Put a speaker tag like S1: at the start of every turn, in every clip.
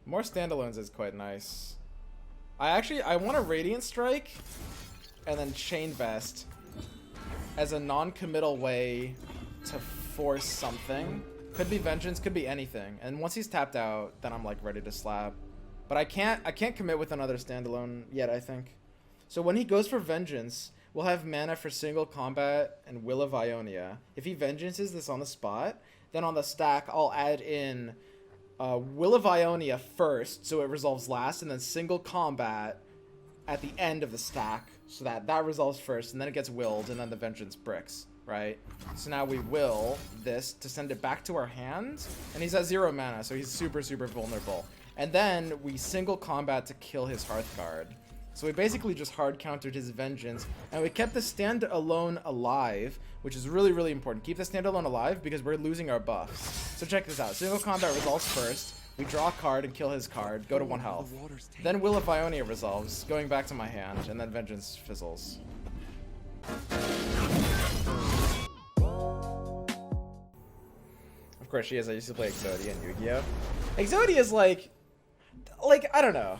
S1: More standalones is quite nice. I want a Radiant Strike and then Chain Vest as a non-committal way to force something. Could be Vengeance, could be anything. And once he's tapped out, then I'm like ready to slap. But I can't commit with another standalone yet, I think. So when he goes for Vengeance, we'll have mana for single combat and Will of Ionia. If he Vengeances this on the spot, then on the stack I'll add in Will of Ionia first, so it resolves last, and then single combat at the end of the stack, so that resolves first, and then it gets willed, and then the Vengeance bricks, right? So now we will this to send it back to our hand, and he's at 0 mana, so he's super, super vulnerable. And then we single combat to kill his Hearthguard. So we basically just hard countered his Vengeance, and we kept the standalone alive, which is really, really important. Keep the standalone alive because we're losing our buffs. So check this out. Single combat resolves first. We draw a card and kill his card. Go to 1 health. Then Will of Ionia resolves, going back to my hand, and then Vengeance fizzles. Of course she is. I used to play Exodia and Yu-Gi-Oh! Exodia is like, I don't know.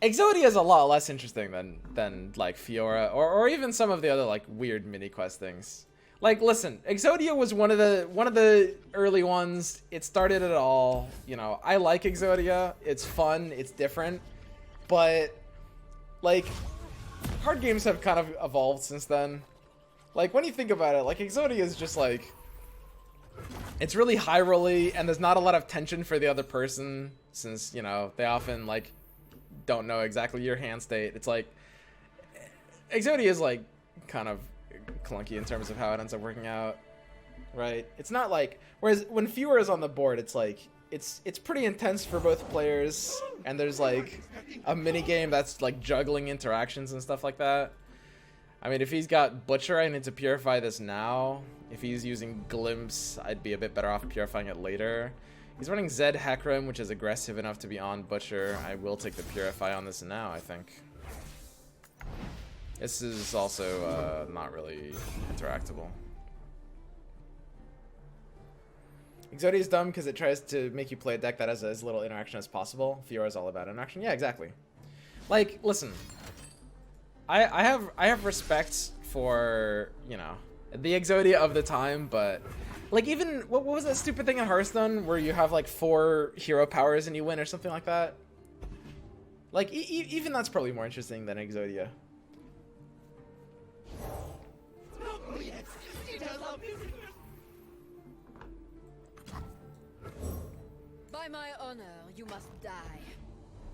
S1: Exodia is a lot less interesting than like Fiora or even some of the other like weird mini quest things. Like, listen, Exodia was one of the early ones. It started it all. You know, I like Exodia. It's fun. It's different. But like, card games have kind of evolved since then. Like, when you think about it, like Exodia is just like, it's really high rolly, and there's not a lot of tension for the other person since, you know, they often like don't know exactly your hand state. It's like Exodia is like kind of clunky in terms of how it ends up working out, right? It's not like, whereas when Fiora is on the board, it's like it's pretty intense for both players, and there's like a mini game that's like juggling interactions and stuff like that. I mean, if he's got Butcher, I need to purify this now. If he's using Glimpse, I'd be a bit better off purifying it later. He's running Zed Hecarim, which is aggressive enough to be on Butcher. I will take the Purify on this now, I think. This is also not really interactable. Exodia is dumb because it tries to make you play a deck that has as little interaction as possible. Fiora is all about interaction. Yeah, exactly. Like, listen, I have respect for, you know, the Exodia of the time, but like, even what was that stupid thing in Hearthstone where you have like 4 hero powers and you win or something like that? Like, even that's probably more interesting than Exodia.
S2: By my honor, you must die.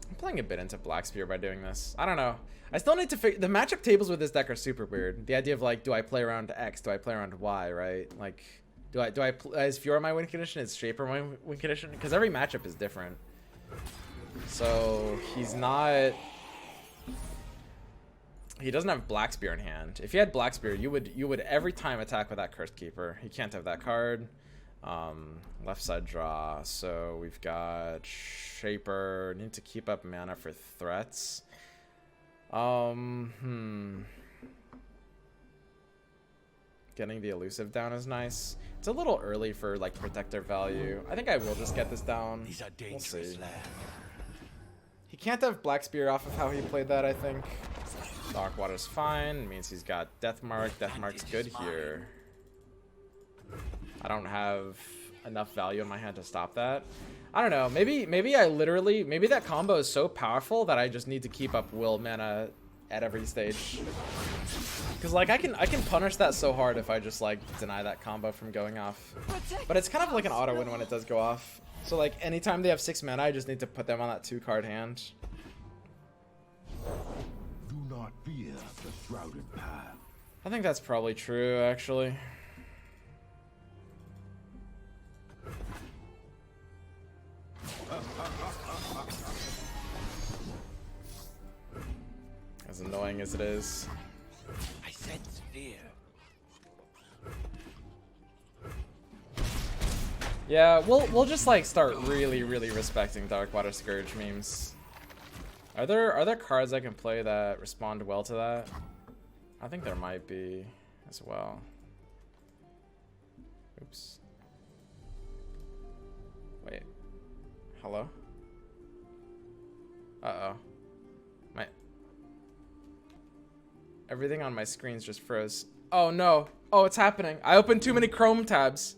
S1: I'm playing a bit into Blackspear by doing this. I don't know. I still need to figure. The matchup tables with this deck are super weird. The idea of like, do I play around X? Do I play around Y? Right? Like, is Fiora my win condition? Is Shaper my win condition? Because every matchup is different. So he's not. He doesn't have Blackspear in hand. If he had Blackspear, you would every time attack with that Cursed Keeper. He can't have that card. Left side draw. So we've got Shaper. Need to keep up mana for threats. Getting the elusive down is nice. It's a little early for like protector value. I think I will just get this down.
S3: These are
S1: We'll see.
S3: dangerous lands.
S1: He can't have Blackspear off of how he played that, I think. Darkwater's fine. It means he's got Deathmark. Deathmark's good here. I don't have enough value in my hand to stop that. I don't know. Maybe that combo is so powerful that I just need to keep up will mana at every stage. Because like I can punish that so hard if I just like deny that combo from going off. But it's kind of like an auto win when it does go off. So like anytime they have 6 mana, I just need to put them on that 2-card hand.
S3: Do not fear the shrouded path.
S1: I think that's probably true, actually. As annoying as it is.
S3: I sense fear.
S1: Yeah, we'll just like start really respecting Darkwater Scourge memes. Are there cards I can play that respond well to that? I think there might be as well. Oops. Wait. Hello? Uh-oh. Everything on my screens just froze. Oh no. Oh, it's happening. I opened too many Chrome tabs.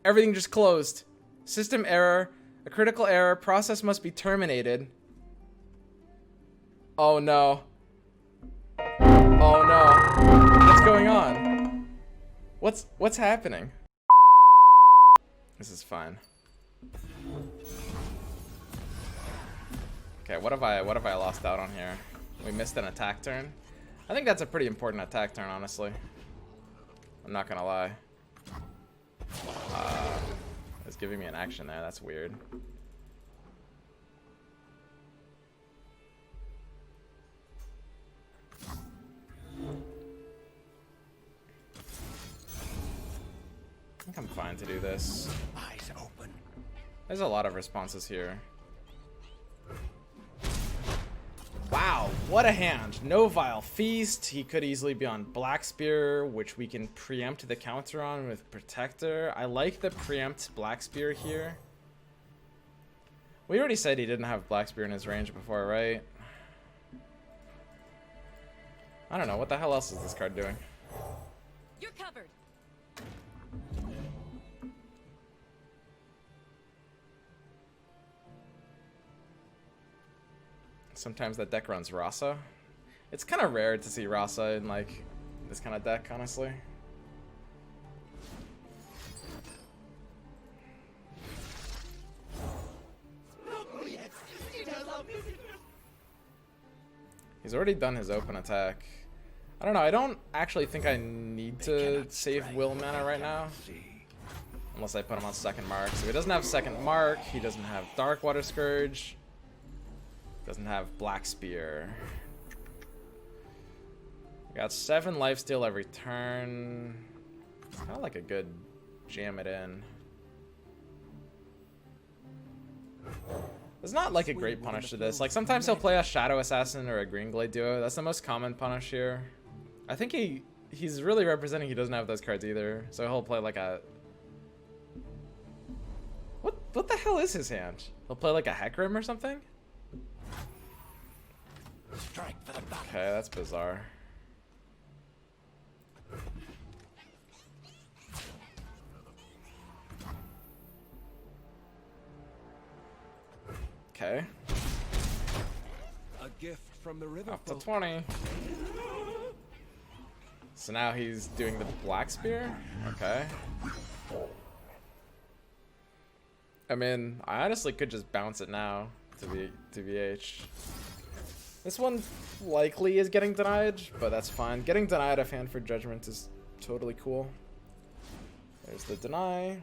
S1: Everything just closed. System error. A critical error. Process must be terminated. Oh no. Oh no. What's going on? What's happening? This is fine. Okay, what have I lost out on here? We missed an attack turn. I think that's a pretty important attack turn, honestly. I'm not gonna lie. It's giving me an action there. That's weird. I think I'm fine to do this.
S3: Eyes open.
S1: There's a lot of responses here. Wow, what a hand. No Vile Feast. He could easily be on Black Spear, which we can preempt the counter on with Protector. I like the preempt Black Spear here. We already said he didn't have Black Spear in his range before, right? I don't know. What the hell else is this card doing?
S2: You're covered.
S1: Sometimes that deck runs Rasa. It's kind of rare to see Rasa in like this kind of deck, honestly. He's already done his open attack. I don't know. I don't actually think I need to save Will mana right now. Unless I put him on second mark. So he doesn't have second mark. He doesn't have Darkwater Scourge. Doesn't have Black Spear. We got 7 lifesteal every turn. It's kind of like a good jam it in. There's not like a great punish to this. Like sometimes he'll play a Shadow Assassin or a Green Glade duo. That's the most common punish here. I think he's really representing he doesn't have those cards either. So he'll play like a... What the hell is his hand? He'll play like a Hecarim or something? Okay, that's bizarre. Okay.
S3: A gift from the river.
S1: Up to 20. So now he's doing the Black Spear? Okay. I mean, I honestly could just bounce it now to VH. This one likely is getting denied, but that's fine. Getting denied of hand for Judgment is totally cool. There's the deny.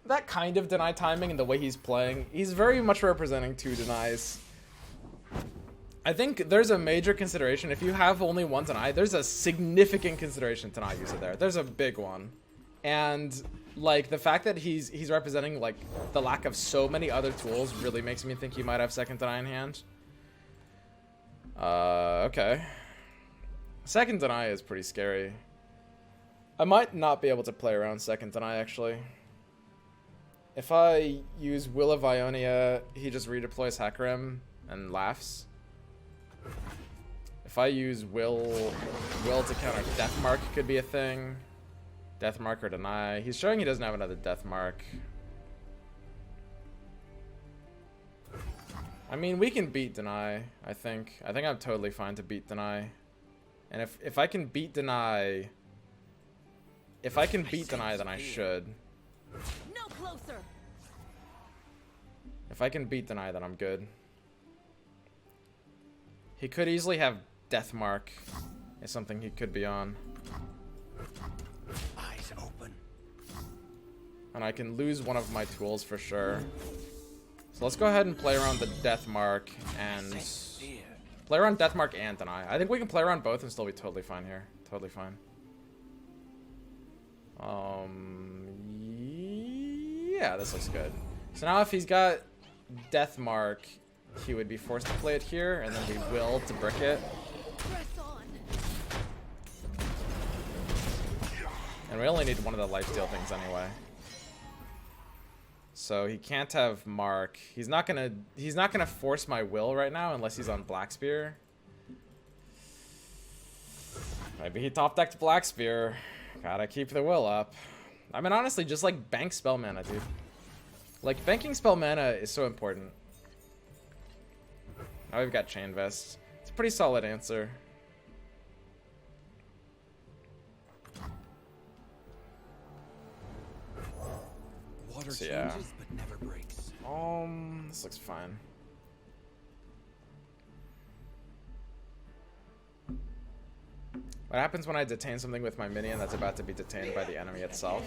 S1: That kind of deny timing and the way he's playing, he's very much representing 2 denies. I think there's a major consideration. If you have only 1 deny, there's a significant consideration to not use it there. There's a big one. And like the fact that he's representing like the lack of so many other tools really makes me think he might have second deny in hand. Okay. Second deny is pretty scary. I might not be able to play around second deny actually. If I use Will of Ionia, he just redeploys Hecarim and laughs. If I use Will to counter Deathmark could be a thing. Deathmark or deny. He's showing he doesn't have another Deathmark. I mean, we can beat deny, I think. I think I'm totally fine to beat deny. And if I can beat deny... If I can beat deny, then I should.
S2: No closer.
S1: If I can beat deny, then I'm good. He could easily have Deathmark. Is something he could be on.
S3: Eyes open.
S1: And I can lose one of my tools for sure. So let's go ahead and play around the Deathmark and... Play around Deathmark and deny. I think we can play around both and still be totally fine here. Totally fine. Yeah, this looks good. So now if he's got Deathmark, he would be forced to play it here, and then we will to brick it.
S2: Press on.
S1: And we only need one of the lifesteal things anyway. So he can't have Mark. He's not gonna force my will right now unless he's on Black Spear. Maybe he top decked Black Spear. Gotta keep the will up. I mean, honestly, just like bank spell mana, dude. Like, banking spell mana is so important. Now we've got Chain Vest. It's a pretty solid answer.
S3: Water
S1: So, yeah.
S3: changes but never breaks.
S1: This looks fine. What happens when I detain something with my minion that's about to be detained by the enemy itself?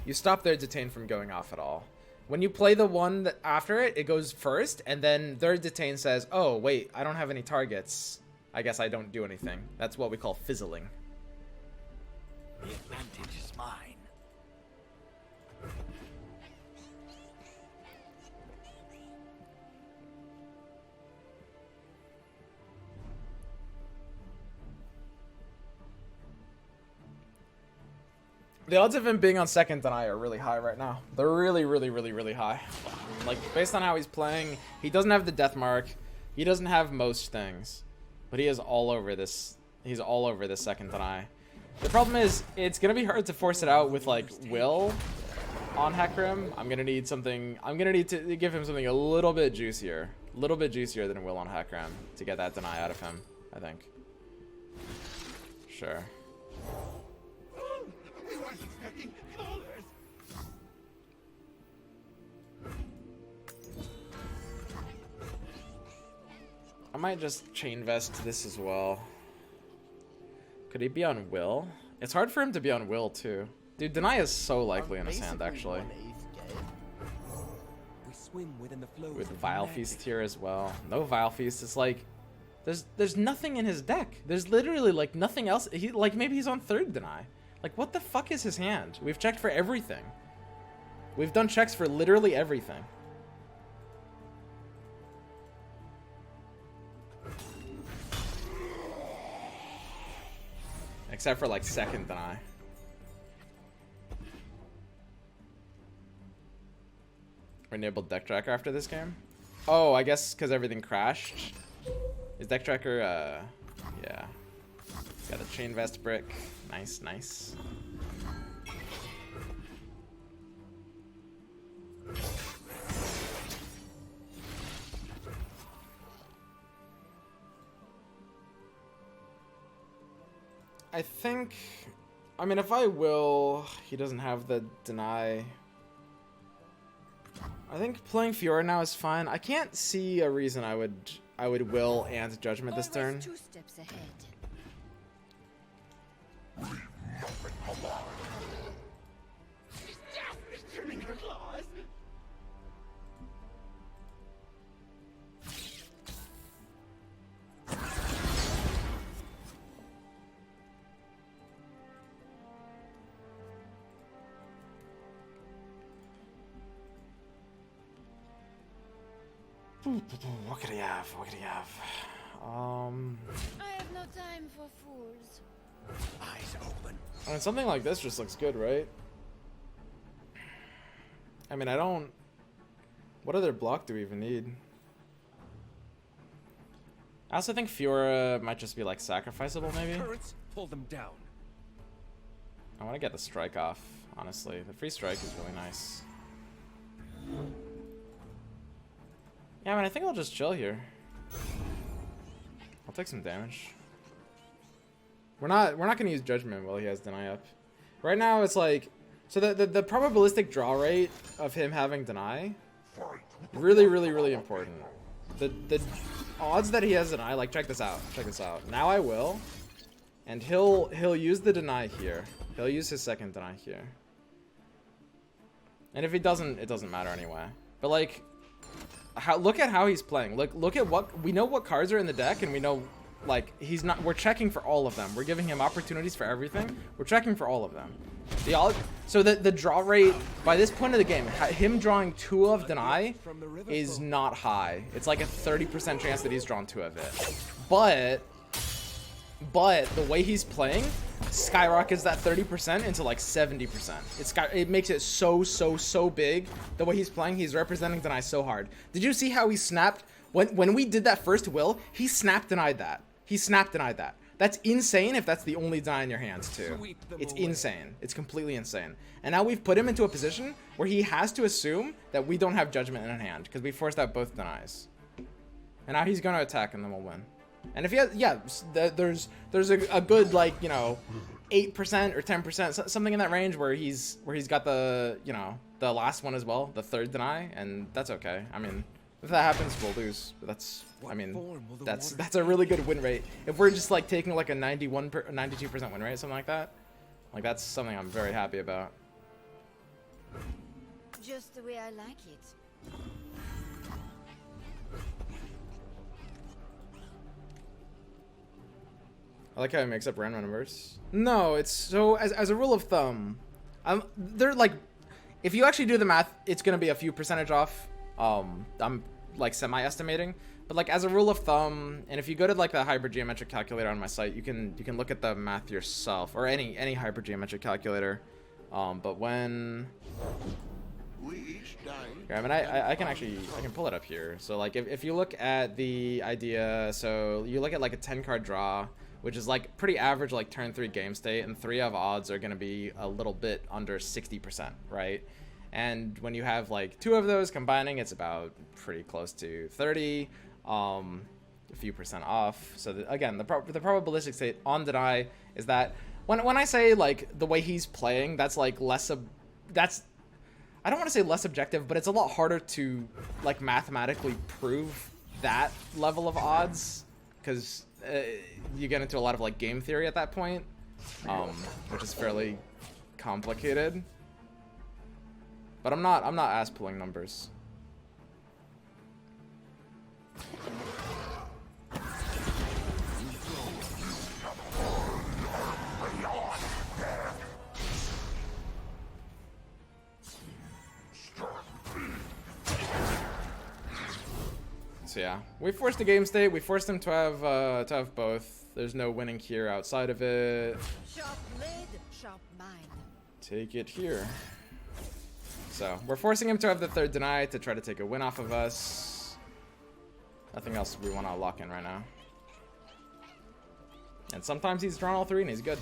S1: You stop their detain from going off at all. When you play the one that after it, it goes first, and then their detain says, oh, wait, I don't have any targets. I guess I don't do anything. That's what we call fizzling.
S4: The advantage is mine.
S1: The odds of him being on second deny are really high right now. They're really, really, really, really high. Like, based on how he's playing, he doesn't have the death mark. He doesn't have most things. But he is all over this. He's all over this second deny. The problem is, it's going to be hard to force it out with, like, will on Hecarim. I'm going to need something. I'm going to need to give him something a little bit juicier. A little bit juicier than will on Hecarim to get that deny out of him, I think. Sure. I might just chain vest this as well. Could he be on will? It's hard for him to be on will too. Dude, deny is so likely in his hand actually.
S3: We swim within the flow
S1: With Vile Feast here as well. No Vile Feast. It's like there's nothing in his deck. There's literally like nothing else. He like maybe he's on third deny. Like what the fuck is his hand? We've checked for everything. We've done checks for literally everything. Except for like second deny. Enabled deck tracker after this game? Oh, I guess because everything crashed. Is deck tracker, yeah. Got a chain vest brick. Nice, nice. I think, I mean, if I will, he doesn't have the deny. I think playing Fiora now is fine. I can't see a reason I would will and judgment this turn.
S2: 2 steps ahead.
S1: What could he have? What could he have?
S2: I have no time for fools.
S4: Eyes open.
S1: I mean, something like this just looks good, right? I mean, I don't... What other block do we even need? I also think Fiora might just be, like, sacrificable, maybe?
S3: Currents, pull them down.
S1: I want to get the strike off, honestly. The free strike is really nice. Yeah, I mean, I think I'll just chill here. I'll take some damage. We're not gonna use judgment while he has deny up. Right now it's like, so the probabilistic draw rate of him having deny, really important. The odds that he has deny, like check this out. Now I will, and he'll use the deny here. He'll use his second deny here. And if he doesn't, it doesn't matter anyway. But like, look at how he's playing. Look at what we know, what cards are in the deck, and we know like he's not. We're checking for all of them. We're giving him opportunities for everything. We're checking for all of them. So the draw rate by this point of the game, him drawing 2 of deny is not high. It's like a 30% chance that he's drawn 2 of it. But the way he's playing, skyrockets that 30% into like 70%. It makes it so big. The way he's playing, he's representing deny so hard. Did you see how he snapped when we did that first will? He snap denied that. He snap denied that. That's insane if that's the only deny in your hands too. It's insane. It's completely insane. And now we've put him into a position where he has to assume that we don't have judgment in hand because we forced out both denies. And now he's gonna attack and then we'll win. And if he has, yeah, there's a good, like, you know, 8% or 10%, something in that range where he's got the, you know, the last one as well, the third deny, and that's okay. I mean, if that happens, we'll lose. But that's, I mean, that's a really good win rate. If we're just like taking like a 92% win rate, something like that, like that's something I'm very happy about.
S2: Just the way I like it.
S1: I like how he makes up random numbers. No, it's so as a rule of thumb, they're like, if you actually do the math, it's gonna be a few percentage off. I'm like semi-estimating, but like as a rule of thumb, and if you go to like the hypergeometric calculator on my site, you can look at the math yourself, or any hypergeometric calculator. But when I mean, I can pull it up here. So like if you look at the idea, so you look at like a 10 card draw, which is like pretty average, like turn 3 game state, and 3 of odds are going to be a little bit under 60%, right? And when you have like 2 of those combining, it's about pretty close to 30, a few percent off. So again, the probabilistic state on deny is that when I say like the way he's playing, that's like I don't want to say less objective, but it's a lot harder to like mathematically prove that level of odds, because you get into a lot of like game theory at that point, which is fairly complicated. But I'm not ass pulling numbers. So yeah, we forced the game state. We forced him to have both. There's no winning here outside of it.
S2: Sharp blade, sharp mind.
S1: Take it here. So we're forcing him to have the third deny to try to take a win off of us. Nothing else we want to lock in right now. And sometimes he's drawn all 3 and he's good.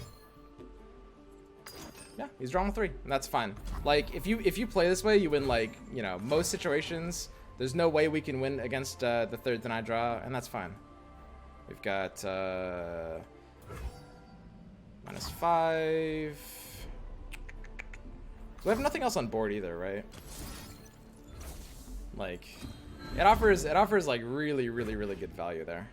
S1: Yeah, he's drawn all 3 and that's fine. Like if you play this way, you win like, you know, most situations. There's no way we can win against the third deny draw, and that's fine. We've got -5. We have nothing else on board either, right? Like, it offers like really good value there.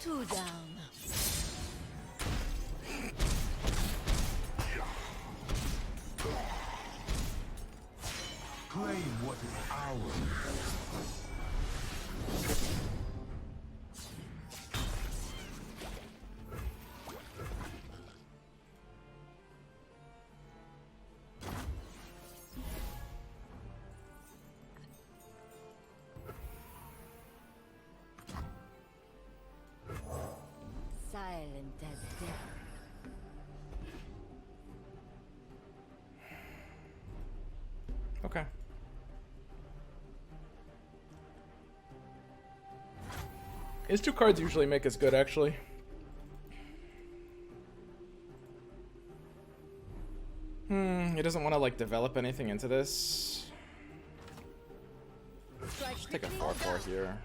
S2: Two down.
S3: Claim what is ours.
S2: Silent as death.
S1: Okay. His 2 cards usually make us good, actually. He doesn't want to like develop anything into this. Just take a 4/4 here.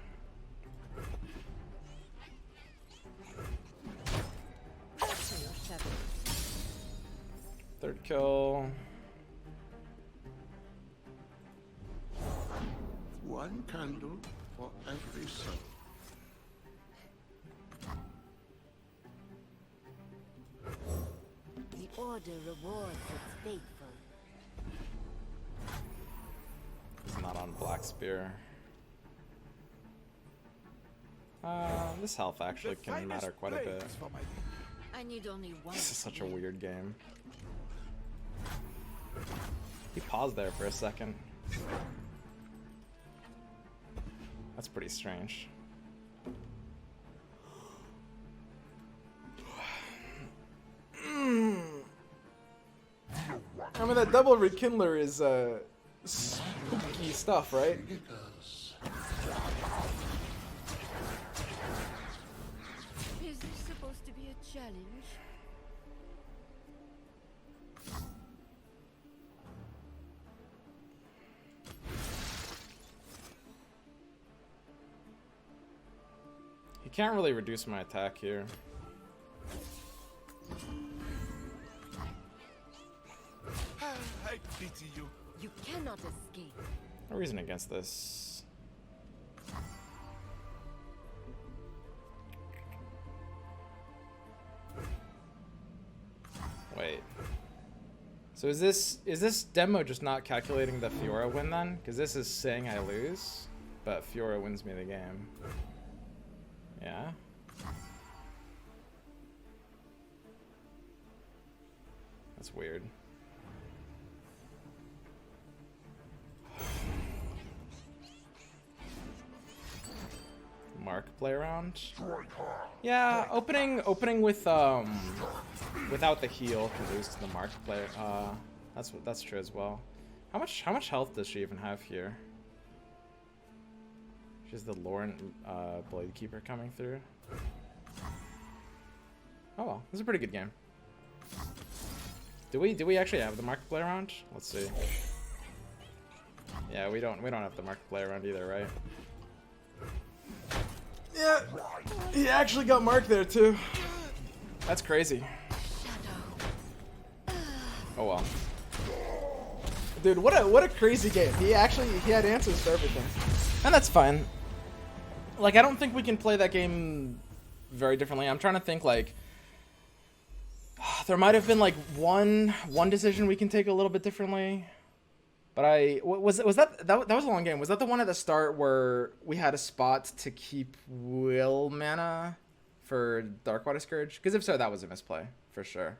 S1: Third kill.
S3: One candle for every soul.
S2: The order rewards its faithful.
S1: It's not on Black Spear. This health actually can matter quite a bit.
S2: I need only one.
S1: This is such a weird game. He paused there for a second. That's pretty strange. I mean, that double rekindler is spooky stuff, right?
S2: Is this supposed to be a challenge?
S1: He can't really reduce my attack here.
S3: I pity you.
S2: You cannot escape.
S1: No reason against this. Wait. So is this demo just not calculating the Fiora win then? Because this is saying I lose, but Fiora wins me the game. Yeah. That's weird. Mark play around. Yeah, opening with without the heal can lose to the Mark player. That's true as well. How much health does she even have here? She has the LoR Blade Keeper coming through. Oh well, this is a pretty good game. Do we actually have the Mark play around? Let's see. Yeah, we don't have the Mark play around either, right? Yeah, he actually got Mark there too. That's crazy. Oh well. Dude, what a crazy game. He had answers for everything. And that's fine. Like, I don't think we can play that game very differently. I'm trying to think, like, there might have been like one decision we can take a little bit differently. But was that was a long game. Was that the one at the start where we had a spot to keep will mana for Darkwater Scourge? Because if so, that was a misplay for sure.